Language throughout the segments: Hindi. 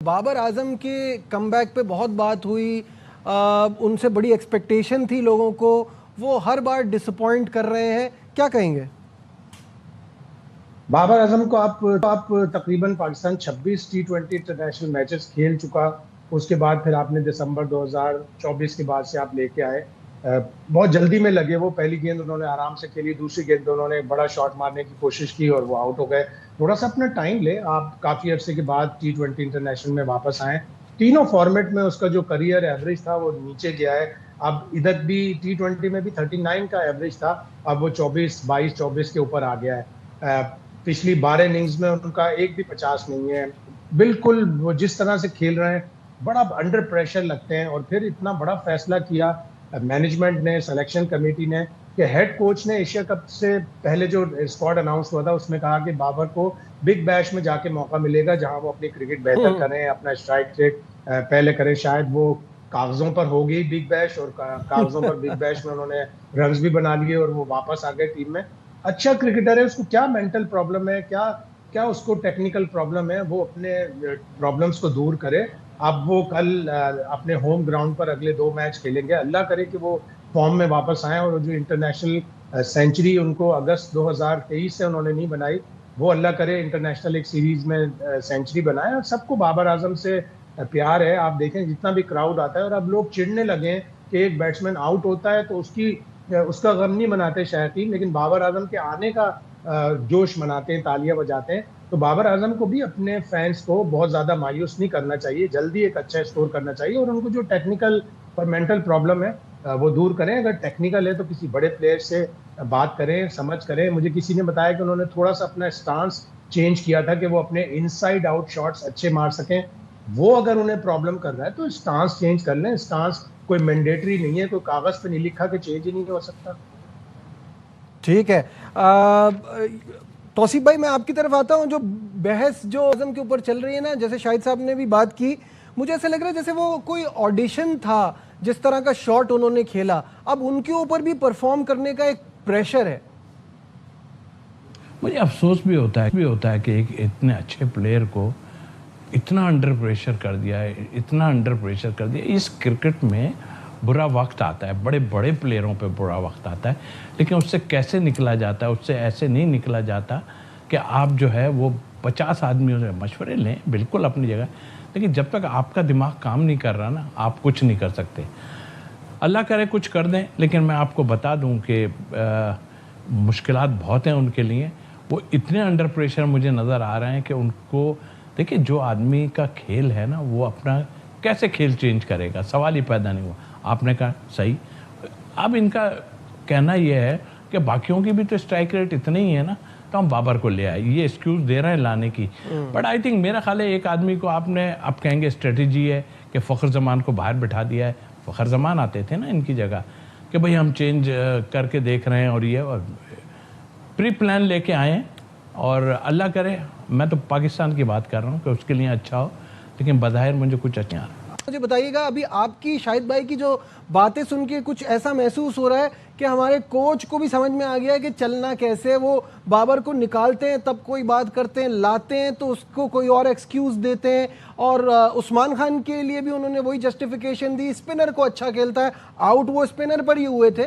बाबर आजम के कमबैक पे बहुत बात हुई। उनसे बड़ी एक्सपेक्टेशन थी लोगों को, वो हर बार डिसअपॉइंट कर रहे हैं, क्या कहेंगे? बाबर आजम को आप तकरीबन पाकिस्तान 26 T20 इंटरनेशनल मैचेस खेल चुका। उसके बाद फिर आपने दिसंबर 2024 के बाद से आप लेके आए। बहुत जल्दी में लगे वो। पहली गेंद उन्होंने आराम से खेली, दूसरी गेंद पे उन्होंने बड़ा शॉट मारने की कोशिश की और वो आउट हो गए। थोड़ा सा अपना टाइम ले। आप काफी अरसे के बाद T20 इंटरनेशनल में वापस आए। तीनों फॉर्मेट में उसका जो करियर एवरेज था वो नीचे गया है। अब इधर भी T20 में भी 39 का एवरेज था, अब वो 22 के ऊपर आ गया है। पिछली 12 इनिंग्स में उनका एक भी 50 नहीं है। बिल्कुल वो जिस तरह से खेल रहे हैं, बड़ा अंडर प्रेशर लगते हैं। और फिर इतना बड़ा फैसला किया मैनेजमेंट ने, सिलेक्शन कमेटी ने, कि हेड कोच ने एशिया कप से पहले जो स्क्वाड अनाउंस हुआ था उसमें कहा कि बाबर को बिग बैश में जाके मौका मिलेगा, जहां वो अपनी क्रिकेट बेहतर करें, अपना स्ट्राइक रेट पहले करें। शायद वो कागजों पर हो गई बिग बैश, और कागजों पर बिग बैश में उन्होंने रन्स भी बना लिए और वो वापस आ गए टीम में। अच्छा क्रिकेटर है, उसको क्या मेंटल प्रॉब्लम है, क्या क्या उसको टेक्निकल प्रॉब्लम है, वो अपने प्रॉब्लम्स को दूर करे। अब वो कल अपने होम ग्राउंड पर अगले 2 मैच खेलेंगे। अल्लाह करे कि वो फॉर्म में वापस आए, और जो इंटरनेशनल सेंचुरी उनको अगस्त 2023 से उन्होंने नहीं बनाई, वो अल्लाह करे इंटरनेशनल एक सीरीज में सेंचुरी बनाए। और सबको बाबर आजम से प्यार है। आप देखें जितना भी क्राउड आता है, और अब लोग चिढ़ने लगे हैं कि एक बैट्समैन आउट होता है तो उसका गम नहीं मनाते शायकीन, लेकिन बाबर आजम के आने का जोश मनाते हैं, तालियां बजाते हैं। तो बाबर आजम को भी अपने फैंस को बहुत ज्यादा मायूस नहीं करना चाहिए, जल्दी एक अच्छा स्कोर करना चाहिए। और उनको जो टेक्निकल और मेंटल प्रॉब्लम है वो दूर करें। अगर टेक्निकल है तो किसी बड़े प्लेयर से बात करें, समझ करें। मुझे किसी ने बताया कि उन्होंने थोड़ा सा अपना स्टांस चेंज किया था कि वो अपने इनसाइड आउट शॉट्स अच्छे मार सकें। वो अगर उन्हें प्रॉब्लम कर रहा है तो स्टांस चेंज कर लें। स्टांस कोई मैंडेटरी नहीं है, कोई कागज पे नहीं लिखा कि चेंज ही नहीं हो सकता। ठीक है। तौसीफ भाई, मैं आपकी तरफ आता हूं। जो बहस जो आजम के ऊपर चल रही है ना, जैसे शाहिद साहब ने भी बात की, मुझे ऐसा लग रहा है जैसे वो कोई ऑडिशन था, जिस तरह का शॉट उन्होंने खेला, अब उनके ऊपर भी परफॉर्म करने का एक प्रेशर है। मुझे अफसोस भी होता है कि एक इतने अच्छे प्लेयर को इतना अंडर प्रेशर कर दिया है, इतना अंडर प्रेशर कर दिया। इस क्रिकेट में बुरा वक्त आता है, बड़े बड़े प्लेयरों पे बुरा वक्त आता है, लेकिन उससे कैसे निकला जाता है? उससे ऐसे नहीं निकला जाता कि आप जो है वो 50 आदमियों से मशवरे लें, बिल्कुल अपनी जगह, लेकिन जब तक आपका दिमाग काम नहीं कर रहा ना, आप कुछ नहीं कर सकते। अल्लाह करे कुछ कर दें, लेकिन मैं आपको बता दूं कि मुश्किलात बहुत हैं उनके लिए। वो इतने अंडर प्रेशर मुझे नज़र आ रहे हैं कि उनको, देखिए जो आदमी का खेल है ना, वो अपना कैसे खेल चेंज करेगा, सवाल ही पैदा नहीं हुआ। आपने कहा सही। अब इनका कहना यह है कि बाकियों की भी तो स्ट्राइक रेट इतनी ही है ना, तो हम बाबर को ले आए, ये एक्सक्यूज़ दे रहे हैं लाने की। बट आई थिंक मेरा ख्याल है एक आदमी को आपने, आप कहेंगे स्ट्रेटजी है कि फ़खर जमान को बाहर बिठा दिया है। फ़खर जमान आते थे ना इनकी जगह, कि भाई हम चेंज करके देख रहे हैं, और ये और प्री प्लान लेके आए। और अल्लाह करे, मैं तो पाकिस्तान की बात कर रहा हूँ कि उसके लिए अच्छा हो, लेकिन बज़ाहिर मुझे कुछ अच्छा नहीं आ रहा। मुझे बताइएगा, अभी आपकी शाहिद भाई की जो बातें सुन के कुछ ऐसा महसूस हो रहा है कि हमारे कोच को भी समझ में आ गया है कि चलना कैसे है। वो बाबर को निकालते हैं तब कोई बात करते हैं, लाते हैं तो उसको कोई और एक्सक्यूज देते हैं। और उस्मान खान के लिए भी उन्होंने वही जस्टिफिकेशन दी, स्पिनर को अच्छा खेलता है, आउट वो स्पिनर पर ही हुए थे।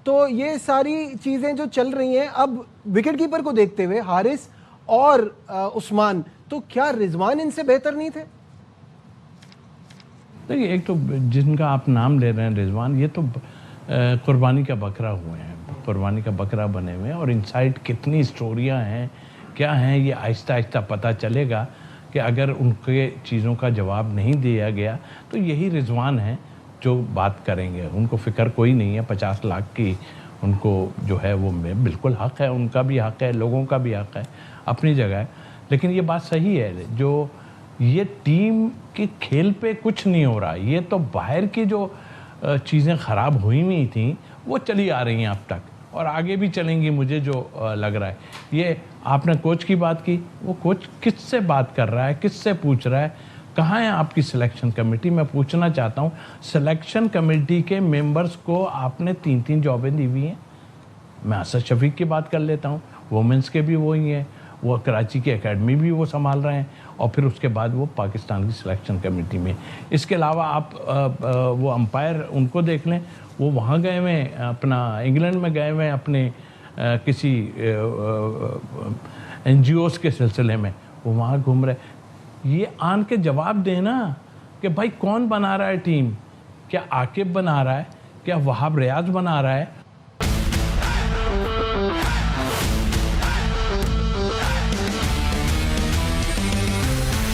तो ये सारी चीज़ें जो चल रही हैं, अब विकेट कीपर को देखते हुए हारिस और उस्मान, तो क्या रिजवान इनसे बेहतर नहीं थे? देखिए, एक तो जिनका आप नाम ले रहे हैं रिजवान, ये तो कुर्बानी का बकरा हुए हैं, कुर्बानी का बकरा बने हुए हैं। और इनसाइड कितनी स्टोरियां हैं, क्या हैं, ये आहिस्ता आहिस्ता पता चलेगा कि अगर उनके चीज़ों का जवाब नहीं दिया गया तो यही रिजवान हैं जो बात करेंगे। उनको फ़िक्र कोई नहीं है 50 लाख की, उनको जो है वो बिल्कुल हक़ है, उनका भी हक़ है, लोगों का भी हक़ है, अपनी जगह है। लेकिन ये बात सही है, जो ये टीम के खेल पे कुछ नहीं हो रहा, ये तो बाहर की जो चीज़ें ख़राब हुई हुई थी वो चली आ रही हैं अब तक, और आगे भी चलेंगी, मुझे जो लग रहा है। ये आपने कोच की बात की, वो कोच किससे बात कर रहा है, किससे पूछ रहा है, कहाँ है आपकी सिलेक्शन कमेटी? मैं पूछना चाहता हूँ, सिलेक्शन कमेटी के मेंबर्स को आपने 3-3 जॉबें दी हुई हैं। मैं असद शफीक की बात कर लेता हूँ, वुमेंस के भी वही हैं, वो कराची की एकेडमी भी वो संभाल रहे हैं और फिर उसके बाद वो पाकिस्तान की सिलेक्शन कमेटी में। इसके अलावा आप वो अंपायर उनको देख लें, वो वहाँ गए हुए हैं, अपना इंग्लैंड में गए हुए हैं अपने किसी NGOs के सिलसिले में, वो वहाँ घूम रहे। ये आन के जवाब देना कि भाई कौन बना रहा है टीम, क्या आकिब बना रहा है, क्या वहाब रियाज बना रहा है,